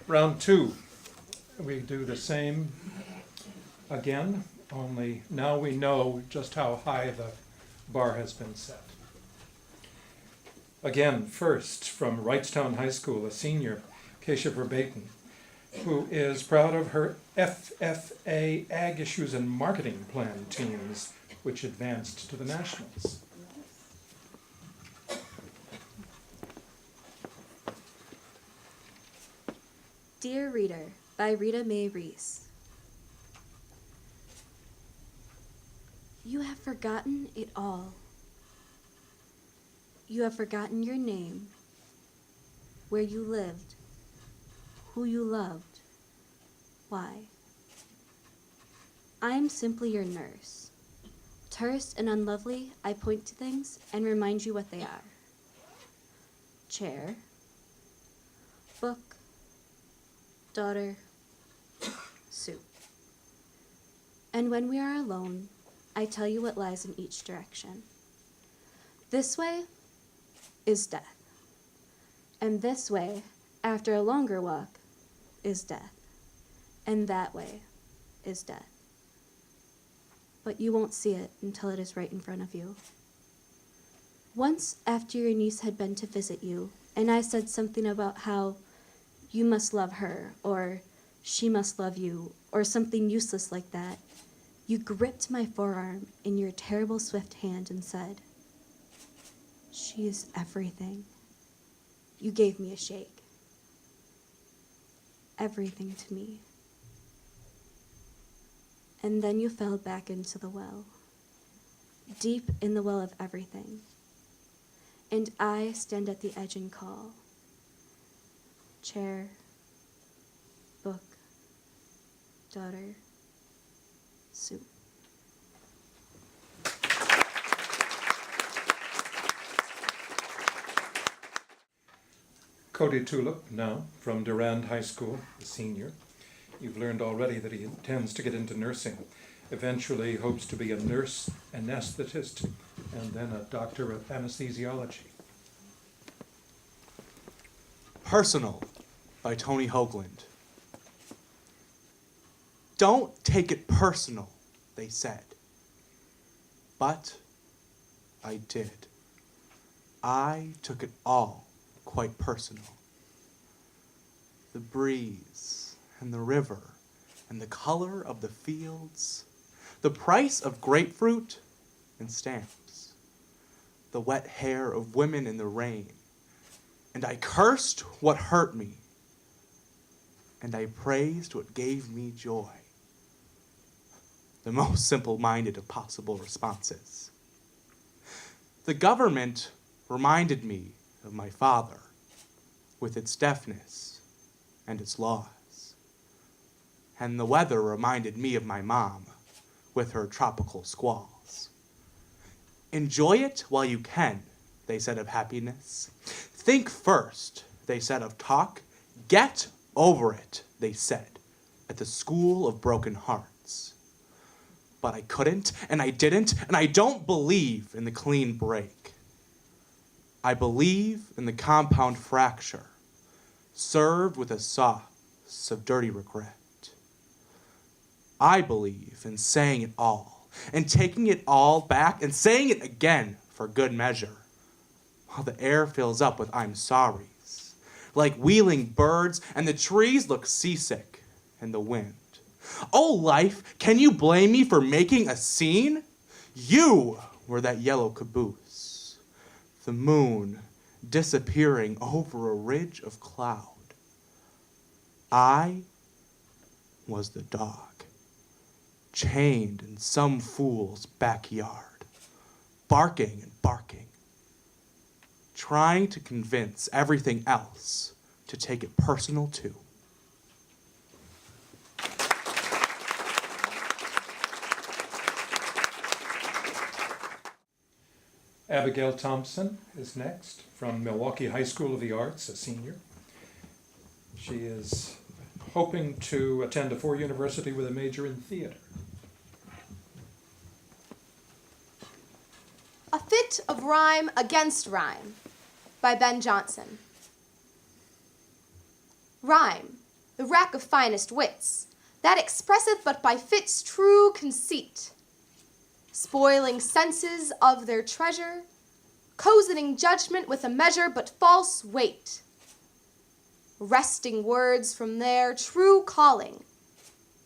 Round two, we do the same again, only now we know just how high the bar has been set. Again, first, from Wrightstown High School, a senior, Keisha Verbaten, who is proud of her FFA Ag Issues and Marketing Plan teams, which advanced to the Nationals. Dear Reader, by Rita Mae Reese. You have forgotten it all. You have forgotten your name, where you lived, who you loved, why. I am simply your nurse. Terse and unlovely, I point to things and remind you what they are. Chair, book, daughter, soup. And when we are alone, I tell you what lies in each direction. This way is death. And this way, after a longer walk, is death. And that way is death. But you won't see it until it is right in front of you. Once, after your niece had been to visit you, and I said something about how you must love her, or she must love you, or something useless like that, you gripped my forearm in your terrible swift hand and said, "She is everything." You gave me a shake. Everything to me. And then you fell back into the well, deep in the well of everything. And I stand at the edge and call, chair, book, daughter, soup. Cody Tulip, now from Durand High School, a senior. You've learned already that he intends to get into nursing. Eventually hopes to be a nurse anesthetist and then a doctor of anesthesiology. Personal by Tony Hoagland. Don't take it personal, they said. But I did. I took it all quite personal. The breeze and the river and the color of the fields, the price of grapefruit and stamps, the wet hair of women in the rain, and I cursed what hurt me, and I praised what gave me joy. The most simple-minded of possible responses. The government reminded me of my father, with its deafness and its laws. And the weather reminded me of my mom, with her tropical squalls. Enjoy it while you can, they said of happiness. Think first, they said of talk. Get over it, they said, at the school of broken hearts. But I couldn't, and I didn't, and I don't believe in the clean break. I believe in the compound fracture, served with a sauce of dirty regret. I believe in saying it all, and taking it all back, and saying it again for good measure, while the air fills up with I'm sorries, like wheeling birds, and the trees look seasick in the wind. Oh, life, can you blame me for making a scene? You were that yellow caboose, the moon disappearing over a ridge of cloud. I was the dog, chained in some fool's backyard, barking and barking, trying to convince everything else to take it personal too. Abigail Thompson is next from Milwaukee High School of the Arts, a senior. She is hoping to attend a Ford University with a major in theater. A Fit of Rhyme Against Rhyme by Ben Jonson. Rhyme, the rack of finest wits, that expresseth but by fits true conceit, spoiling senses of their treasure, cozening judgment with a measure but false weight, wresting words from their true calling,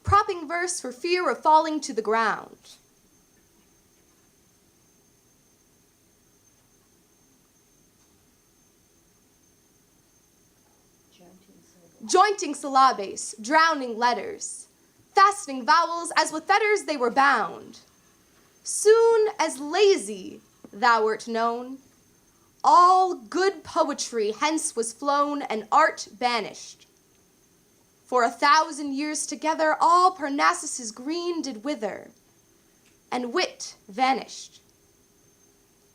propping verse for fear of falling to the ground. Jointing syllabes, drowning letters, fastening vowels as with fetters they were bound. Soon as lazy thou wert known, all good poetry hence was flown and art banished. For 1,000 years together all Parnassus' green did wither, and wit vanished.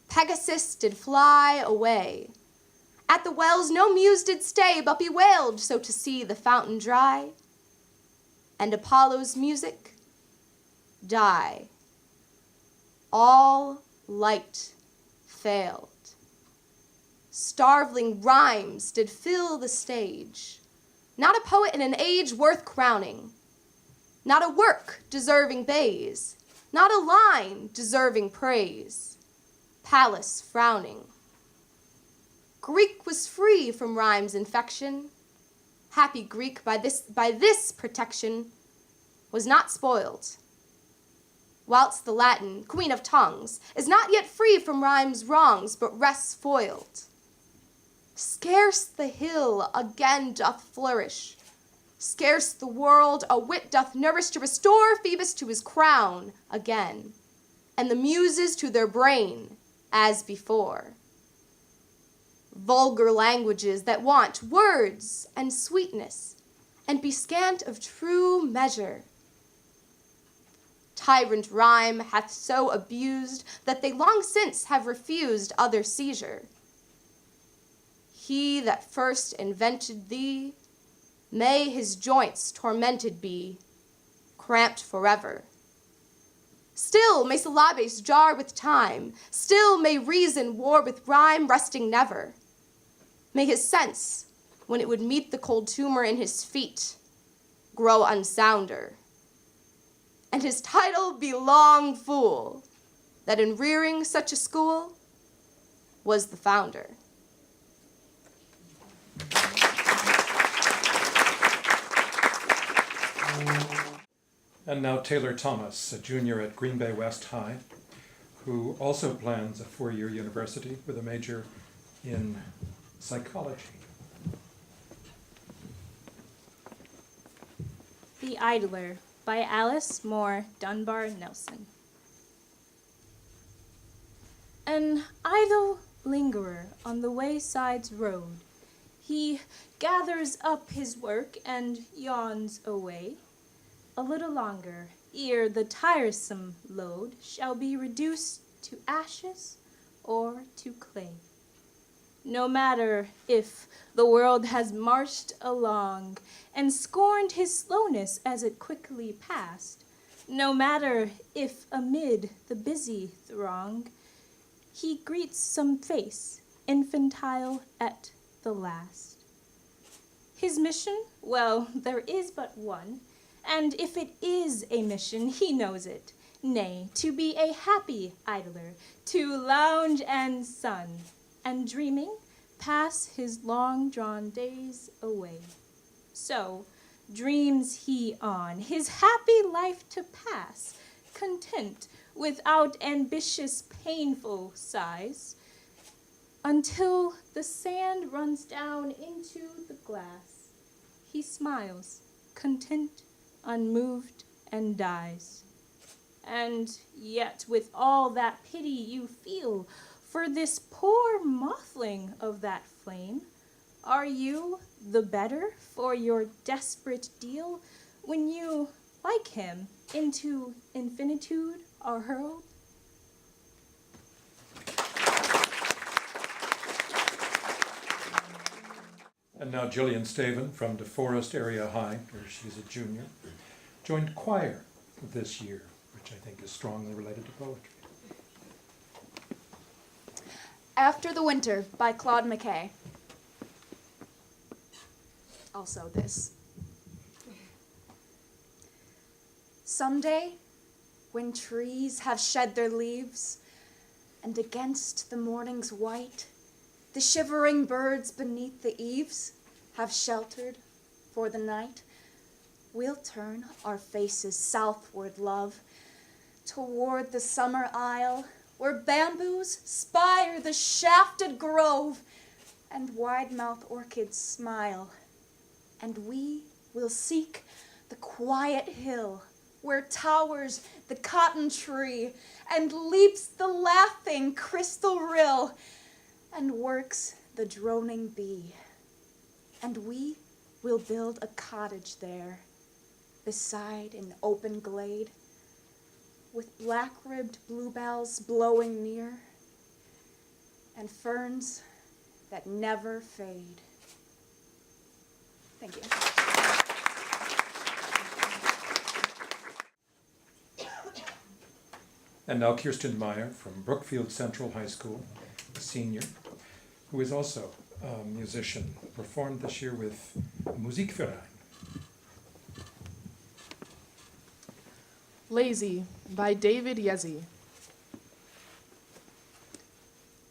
Pegasus did fly away. At the wells no muse did stay, but bewailed so to see the fountain dry, and Apollo's music die. All light failed. Starveling rhymes did fill the stage, not a poet in an age worth crowning, not a work deserving bays, not a line deserving praise, Pallas frowning. Greek was free from rhyme's infection. Happy Greek by this protection was not spoiled. Whilst the Latin, queen of tongues, is not yet free from rhyme's wrongs, but rests foiled. Scarce the hill again doth flourish, scarce the world a wit doth nourish to restore Phoebus to his crown again, and the muses to their brain as before. Vulgar languages that want words and sweetness, and be scant of true measure. Tyrant rhyme hath so abused that they long since have refused other seizure. He that first invented thee, may his joints tormented be, cramped forever. Still may syllabes jar with time, still may reason war with rhyme, resting never. May his sense, when it would meet the cold tumor in his feet, grow unsounder. And his title be long fool, that in rearing such a school was the founder. And now Taylor Thomas, a junior at Green Bay West High, who also plans a 4-year university with a major in psychology. The Idler by Alice Moore Dunbar Nelson. An idle lingerer on the wayside's road, he gathers up his work and yawns away a little longer, ere the tiresome load shall be reduced to ashes or to clay. No matter if the world has marched along and scorned his slowness as it quickly passed, no matter if amid the busy throng he greets some face infantile at the last. His mission? Well, there is but one, and if it is a mission, he knows it. Nay, to be a happy idler, to lounge and sun, and dreaming, pass his long-drawn days away. So dreams he on, his happy life to pass, content, without ambitious, painful sighs, until the sand runs down into the glass. He smiles, content, unmoved, and dies. And yet with all that pity you feel for this poor mothling of that flame, are you the better for your desperate deal when you, like him, into infinitude are hurled? And now Gillian Staven from DeForest Area High, where she's a junior, joined choir this year, which I think is strongly related to poetry. After the Winter by Claude McKay. Also this. someday, when trees have shed their leaves, and against the morning's white, the shivering birds beneath the eaves have sheltered for the night, we'll turn our faces southward, love, toward the summer isle, where bamboos spire the shafted grove, and wide-mouthed orchids smile, and we will seek the quiet hill where towers the cotton tree and leaps the laughing crystal rill and works the droning bee. And we will build a cottage there beside an open glade with black-ribbed bluebells blowing near and ferns that never fade. Thank you. And now Kirsten Meyer from Brookfield Central High School, a senior, who is also a musician, performed this year with Musikverein. Lazy by David Yezi.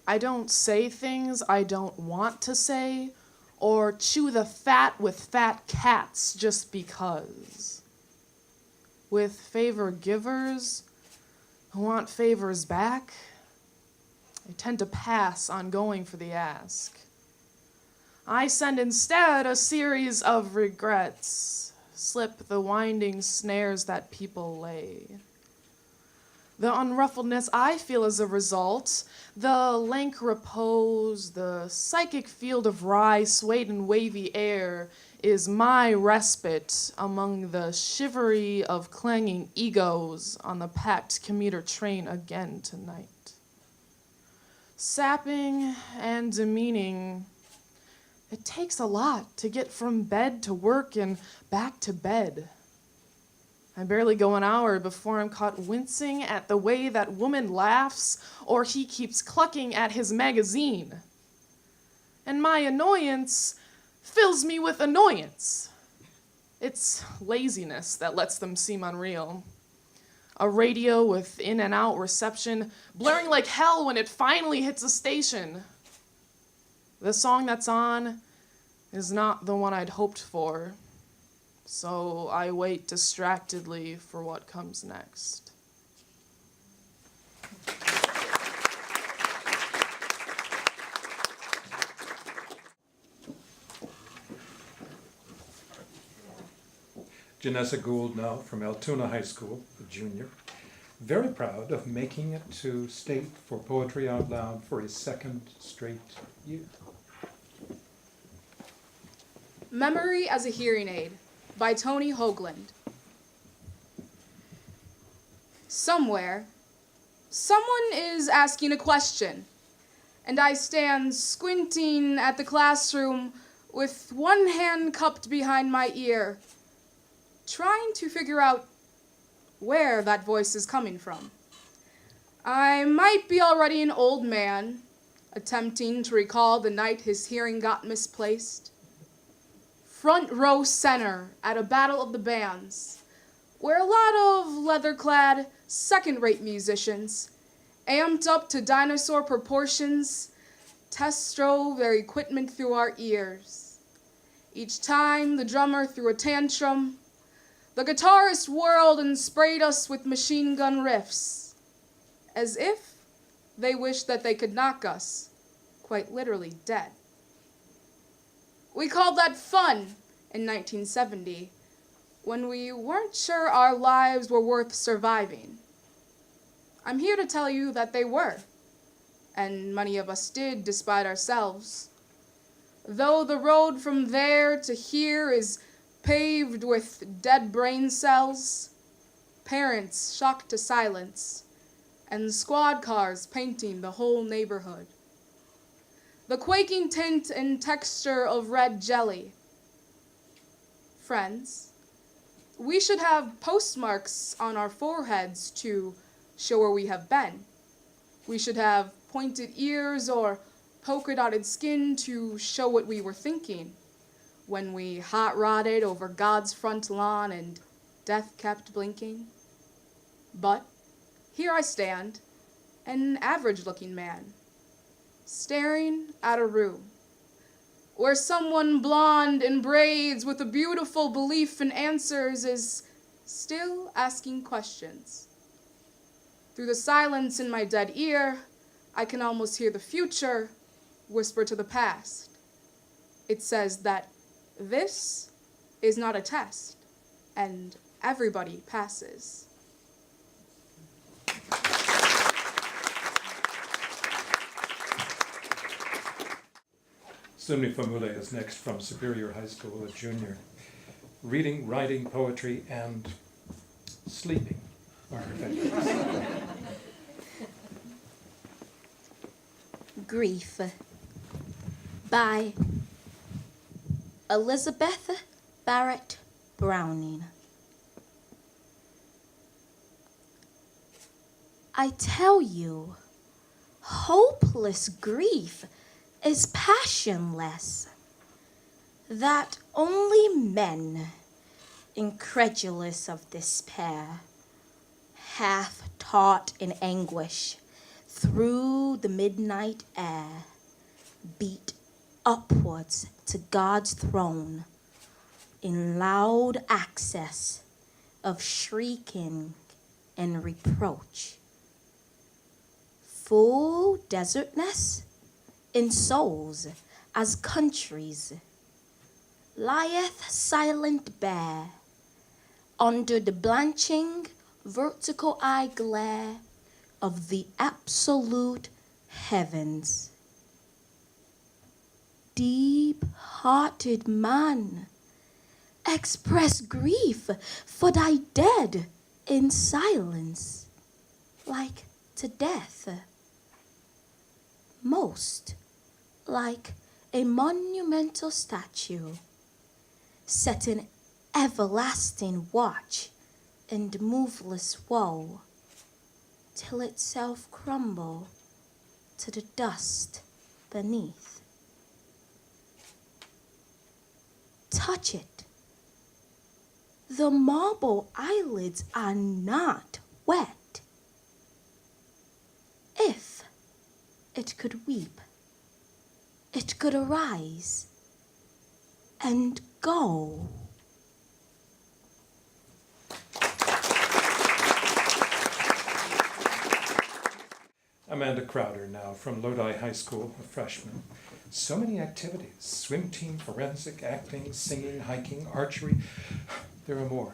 I don't say things I don't want to say, or chew the fat with fat cats just because. With favor givers who want favors back, I tend to pass on going for the ask. I send instead a series of regrets, slip the winding snares that people lay. The unruffledness I feel as a result, the lank repose, the psychic field of rye swayed in wavy air, is my respite among the shivery of clanging egos on the packed commuter train again tonight. Sapping and demeaning, it takes a lot to get from bed to work and back to bed. I barely go an hour before I'm caught wincing at the way that woman laughs or he keeps clucking at his magazine. And my annoyance fills me with annoyance. It's laziness that lets them seem unreal. A radio with in and out reception blaring like hell when it finally hits a station. The song that's on is not the one I'd hoped for. So I wait distractedly for what comes next. Janessa Gould now from Altoona High School, a junior, very proud of making it to state for Poetry Out Loud for his second straight year. Memory as a Hearing Aid by Tony Hoagland. Somewhere, someone is asking a question, and I stand squinting at the classroom with one hand cupped behind my ear, trying to figure out where that voice is coming from. I might be already an old man, attempting to recall the night his hearing got misplaced. Front row center at a battle of the bands, where a lot of leather-clad, second-rate musicians, amped up to dinosaur proportions, test drove their equipment through our ears. Each time the drummer threw a tantrum, the guitarist whirled and sprayed us with machine gun riffs, as if they wished that they could knock us, quite literally, dead. We called that fun in 1970, when we weren't sure our lives were worth surviving. I'm here to tell you that they were, and many of us did despite ourselves. Though the road from there to here is paved with dead brain cells, parents shocked to silence, and squad cars painting the whole neighborhood. The quaking tint and texture of red jelly. Friends, we should have postmarks on our foreheads to show where we have been. We should have pointed ears or polka-dotted skin to show what we were thinking when we hot-rodded over God's front lawn and death kept blinking. But here I stand, an average-looking man, staring at a room where someone blonde in braids with a beautiful belief in answers is still asking questions. Through the silence in my dead ear, I can almost hear the future whisper to the past. It says that this is not a test, and everybody passes. Sumni Famule is next from Superior High School, a junior. Reading, writing, poetry, and sleeping are her favorites. Grief by Elizabeth Barrett Browning. I tell you, hopeless grief is passionless, that only men, incredulous of despair, half taught in anguish, through the midnight air, beat upwards to God's throne in loud access of shrieking and reproach. Full desertness in souls as countries lieth silent bare under the blanching vertical eye glare of the absolute heavens. Deep-hearted man, express grief for thy dead in silence, like to death. Most like a monumental statue, set in everlasting watch and moveless woe, till itself crumble to the dust beneath. Touch it. The marble eyelids are not wet. If it could weep, it could arise and go. Amanda Crowder now from Lodi High School, a freshman. So many activities: swim team, forensic, acting, singing, hiking, archery. There are more.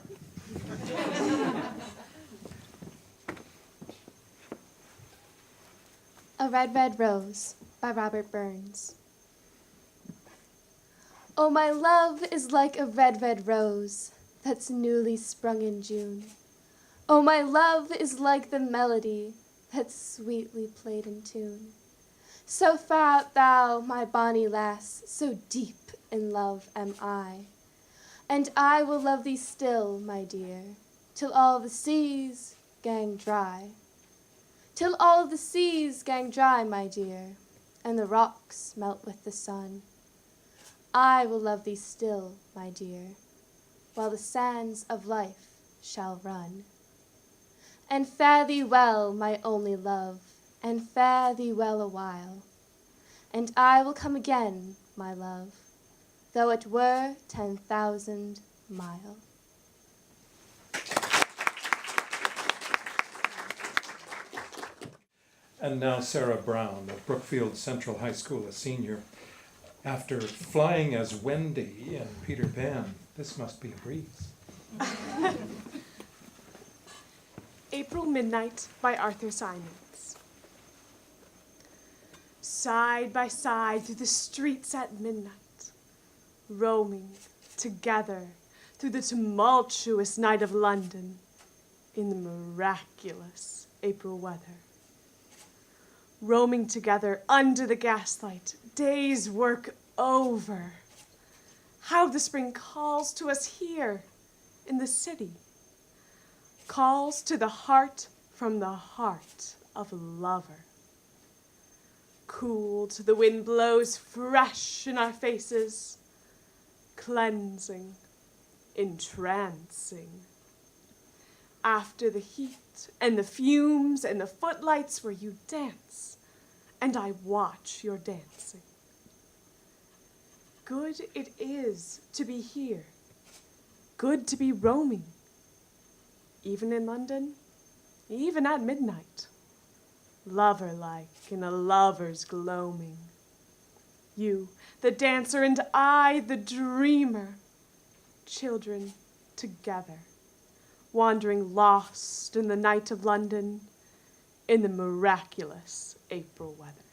A Red, Red Rose by Robert Burns. Oh, my love is like a red, red rose that's newly sprung in June. Oh, my love is like the melody that's sweetly played in tune. So far art thou, my bonny lass, so deep in love am I. And I will love thee still, my dear, till all the seas gang dry. Till all the seas gang dry, my dear, and the rocks melt with the sun. I will love thee still, my dear, while the sands of life shall run. And fare thee well, my only love, and fare thee well a while. And I will come again, my love, though it were 10,000 mile. And now Sarah Brown of Brookfield Central High School, a senior. After flying as Wendy in Peter Pan, this must be a breeze. April Midnight by Arthur Symons. Side by side through the streets at midnight, roaming together through the tumultuous night of London in the miraculous April weather. Roaming together under the gaslight, day's work over. How the spring calls to us here in the city. Calls to the heart from the heart of a lover. Cooled, the wind blows fresh in our faces, cleansing, entrancing. after the heat and the fumes and the footlights where you dance, and I watch your dancing. Good it is to be here, good to be roaming, even in London, even at midnight, lover-like in a lover's gloaming. You, the dancer, and I, the dreamer, children together, wandering lost in the night of London, in the miraculous April weather.